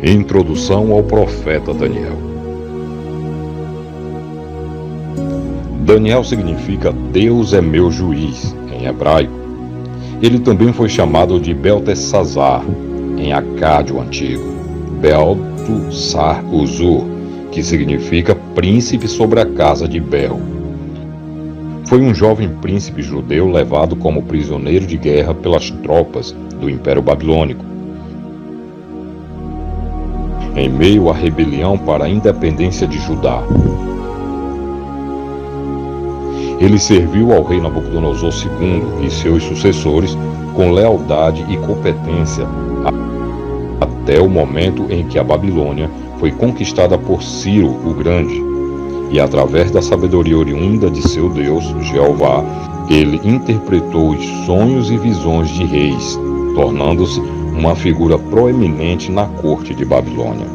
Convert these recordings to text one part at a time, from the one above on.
Introdução ao profeta Daniel. Daniel significa Deus é meu juiz, em hebraico. Ele também foi chamado de Beltesazar, em acádio antigo, Beltusar-Uzur, que significa príncipe sobre a casa de Bel. Foi um jovem príncipe judeu levado como prisioneiro de guerra pelas tropas do Império Babilônico, em meio à rebelião para a independência de Judá. Ele serviu ao rei Nabucodonosor II e seus sucessores com lealdade e competência até o momento em que a Babilônia foi conquistada por Ciro o Grande, e através da sabedoria oriunda de seu Deus, Jeová, ele interpretou os sonhos e visões de reis, tornando-se uma figura proeminente na corte de Babilônia.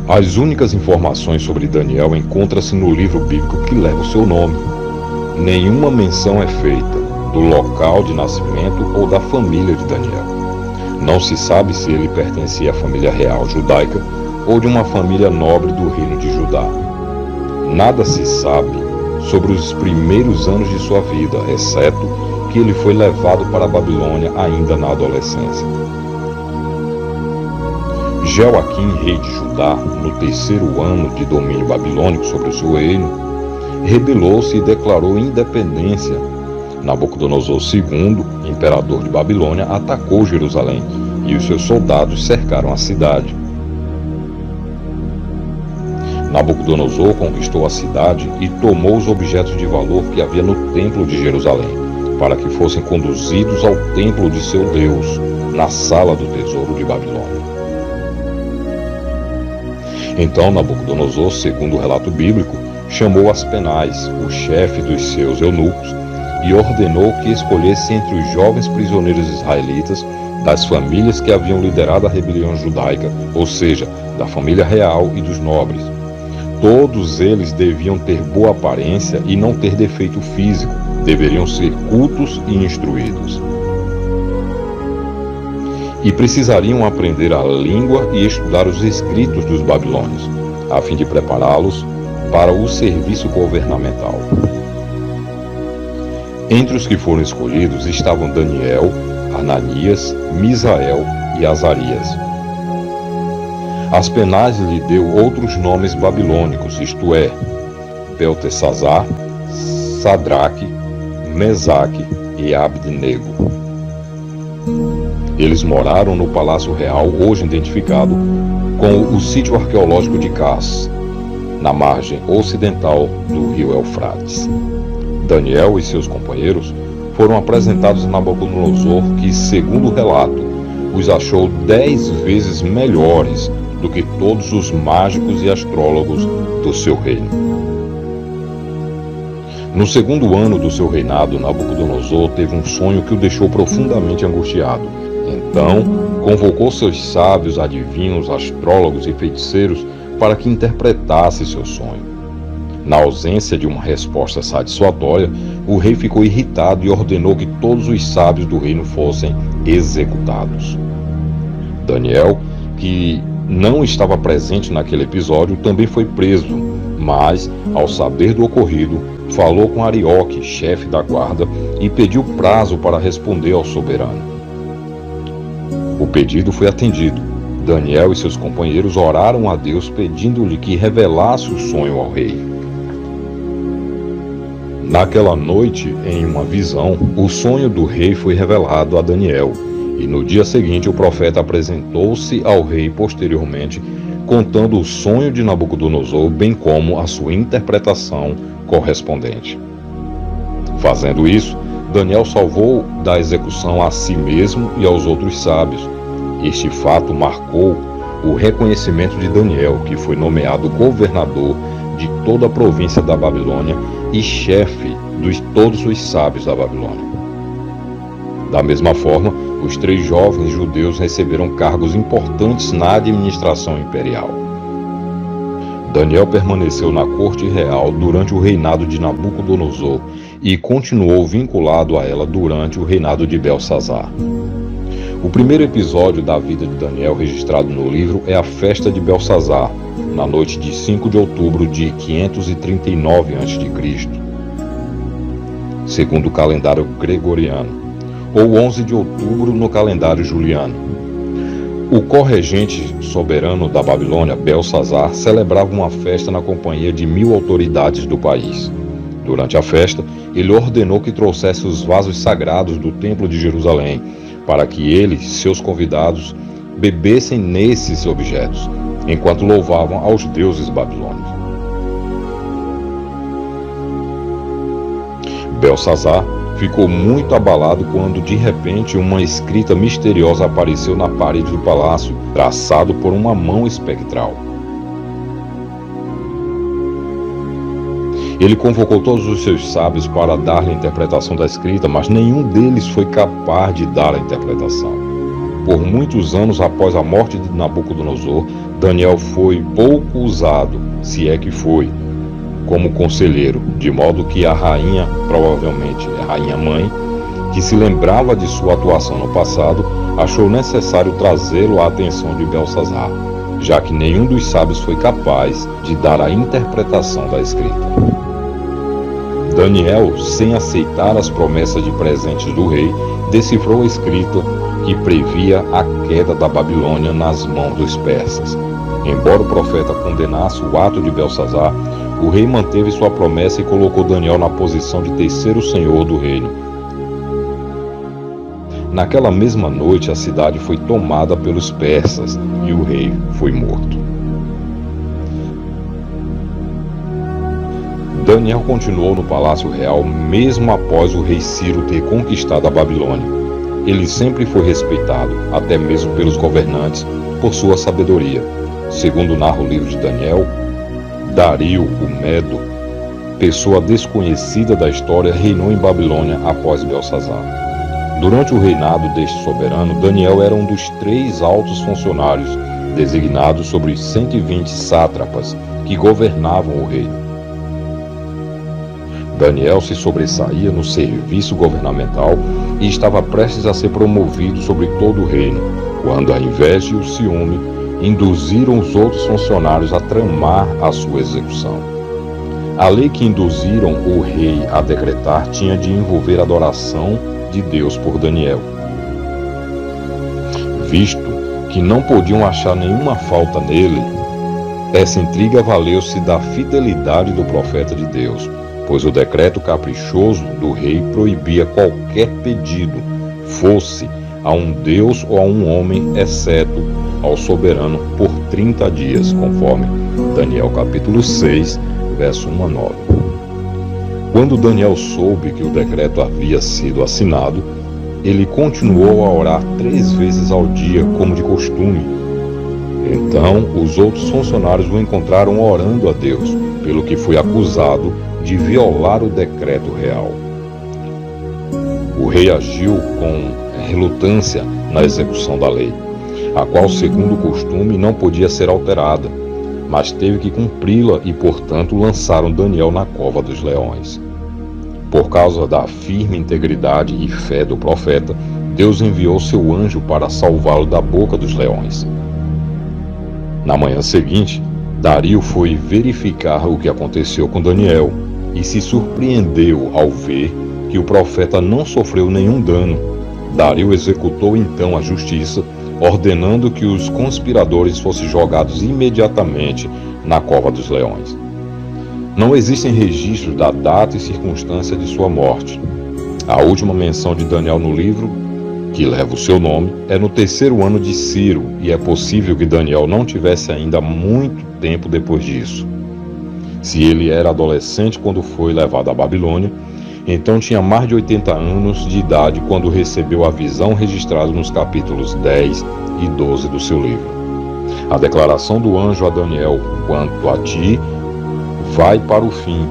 As únicas informações sobre Daniel encontram-se no livro bíblico que leva o seu nome. Nenhuma menção é feita do local de nascimento ou da família de Daniel. Não se sabe se ele pertencia à família real judaica ou de uma família nobre do reino de Judá. Nada se sabe sobre os primeiros anos de sua vida, exceto que ele foi levado para a Babilônia ainda na adolescência. Jeoaquim, rei de Judá, no 3º ano de domínio babilônico sobre o seu reino, rebelou-se e declarou independência. Nabucodonosor II, imperador de Babilônia, atacou Jerusalém e os seus soldados cercaram a cidade. Nabucodonosor conquistou a cidade e tomou os objetos de valor que havia no templo de Jerusalém, para que fossem conduzidos ao templo de seu Deus, na sala do tesouro de Babilônia. Então Nabucodonosor, segundo o relato bíblico, chamou Aspenaz, o chefe dos seus eunucos, e ordenou que escolhesse entre os jovens prisioneiros israelitas das famílias que haviam liderado a rebelião judaica, ou seja, da família real e dos nobres. Todos eles deviam ter boa aparência e não ter defeito físico, deveriam ser cultos e instruídos. E precisariam aprender a língua e estudar os escritos dos babilônios, a fim de prepará-los para o serviço governamental. Entre os que foram escolhidos estavam Daniel, Ananias, Misael e Azarias. Aspenaz lhe deu outros nomes babilônicos, isto é, Beltesazar, Sadraque, Mesaque e Abednego. Eles moraram no Palácio Real, hoje identificado com o sítio arqueológico de Cas, na margem ocidental do rio Eufrates. Daniel e seus companheiros foram apresentados a Nabucodonosor, que, segundo o relato, os achou 10 vezes melhores do que todos os mágicos e astrólogos do seu reino. No 2º ano do seu reinado, Nabucodonosor teve um sonho que o deixou profundamente angustiado. Então, convocou seus sábios, adivinhos, astrólogos e feiticeiros para que interpretasse seu sonho. Na ausência de uma resposta satisfatória, o rei ficou irritado e ordenou que todos os sábios do reino fossem executados. Daniel, que não estava presente naquele episódio, também foi preso, mas, ao saber do ocorrido, falou com Arioque, chefe da guarda, e pediu prazo para responder ao soberano. O pedido foi atendido. Daniel e seus companheiros oraram a Deus pedindo-lhe que revelasse o sonho ao rei. Naquela noite, em uma visão, o sonho do rei foi revelado a Daniel, e no dia seguinte o profeta apresentou-se ao rei posteriormente, contando o sonho de Nabucodonosor, bem como a sua interpretação correspondente. Fazendo isso, Daniel salvou da execução a si mesmo e aos outros sábios. Este fato marcou o reconhecimento de Daniel, que foi nomeado governador de toda a província da Babilônia e chefe de todos os sábios da Babilônia. Da mesma forma, os 3 jovens judeus receberam cargos importantes na administração imperial. Daniel permaneceu na corte real durante o reinado de Nabucodonosor e continuou vinculado a ela durante o reinado de Belsazar. O primeiro episódio da vida de Daniel registrado no livro é a festa de Belsazar, na noite de 5 de outubro de 539 a.C., segundo o calendário gregoriano, ou 11 de outubro no calendário juliano. O corregente soberano da Babilônia, Belsazar, celebrava uma festa na companhia de 1000 autoridades do país. Durante a festa, ele ordenou que trouxesse os vasos sagrados do Templo de Jerusalém, para que ele e seus convidados bebessem nesses objetos, enquanto louvavam aos deuses babilônios. Belsazar ficou muito abalado quando, de repente, uma escrita misteriosa apareceu na parede do palácio, traçado por uma mão espectral. Ele convocou todos os seus sábios para dar-lhe a interpretação da escrita, mas nenhum deles foi capaz de dar a interpretação. Por muitos anos após a morte de Nabucodonosor, Daniel foi pouco usado, se é que foi, como conselheiro, de modo que a rainha, provavelmente a rainha-mãe, que se lembrava de sua atuação no passado, achou necessário trazê-lo à atenção de Belsazar, já que nenhum dos sábios foi capaz de dar a interpretação da escrita. Daniel, sem aceitar as promessas de presentes do rei, decifrou a escrita que previa a queda da Babilônia nas mãos dos persas. Embora o profeta condenasse o ato de Belsazar, o rei manteve sua promessa e colocou Daniel na posição de terceiro senhor do reino. Naquela mesma noite, a cidade foi tomada pelos persas e o rei foi morto. Daniel continuou no palácio real mesmo após o rei Ciro ter conquistado a Babilônia. Ele sempre foi respeitado, até mesmo pelos governantes, por sua sabedoria. Segundo narra o livro de Daniel, Dario, o Medo, pessoa desconhecida da história, reinou em Babilônia após Belsazar. Durante o reinado deste soberano, Daniel era um dos 3 altos funcionários designados sobre os 120 sátrapas que governavam o reino. Daniel se sobressaía no serviço governamental e estava prestes a ser promovido sobre todo o reino, quando a inveja e o ciúme induziram os outros funcionários a tramar a sua execução. A lei que induziram o rei a decretar tinha de envolver a adoração de Deus por Daniel. Visto que não podiam achar nenhuma falta nele, essa intriga valeu-se da fidelidade do profeta de Deus, pois o decreto caprichoso do rei proibia qualquer pedido, fosse a um deus ou a um homem, exceto ao soberano por 30 dias, conforme Daniel capítulo 6, verso 1 a 9. Quando Daniel soube que o decreto havia sido assinado, ele continuou a orar 3 vezes ao dia, como de costume. Então, os outros funcionários o encontraram orando a Deus, pelo que foi acusado de violar o decreto real. O rei agiu com relutância na execução da lei, a qual, segundo o costume, não podia ser alterada, mas teve que cumpri-la e, portanto, lançaram Daniel na cova dos leões. Por causa da firme integridade e fé do profeta, Deus enviou seu anjo para salvá-lo da boca dos leões. Na manhã seguinte, Dario foi verificar o que aconteceu com Daniel e se surpreendeu ao ver que o profeta não sofreu nenhum dano. Dario executou então a justiça, ordenando que os conspiradores fossem jogados imediatamente na cova dos leões. Não existem registros da data e circunstância de sua morte. A última menção de Daniel no livro, que leva o seu nome, é no 3º ano de Ciro, e é possível que Daniel não tivesse ainda muito tempo depois disso. Se ele era adolescente quando foi levado à Babilônia, então tinha mais de 80 anos de idade quando recebeu a visão registrada nos capítulos 10 e 12 do seu livro. A declaração do anjo a Daniel: quanto a ti, vai para o fim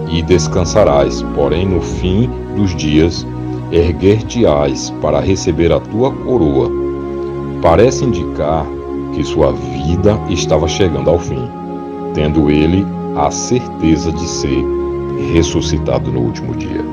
e descansarás, porém no fim dos dias erguer-te-ás para receber a tua coroa, parece indicar que sua vida estava chegando ao fim, tendo ele a certeza de ser ressuscitado no último dia.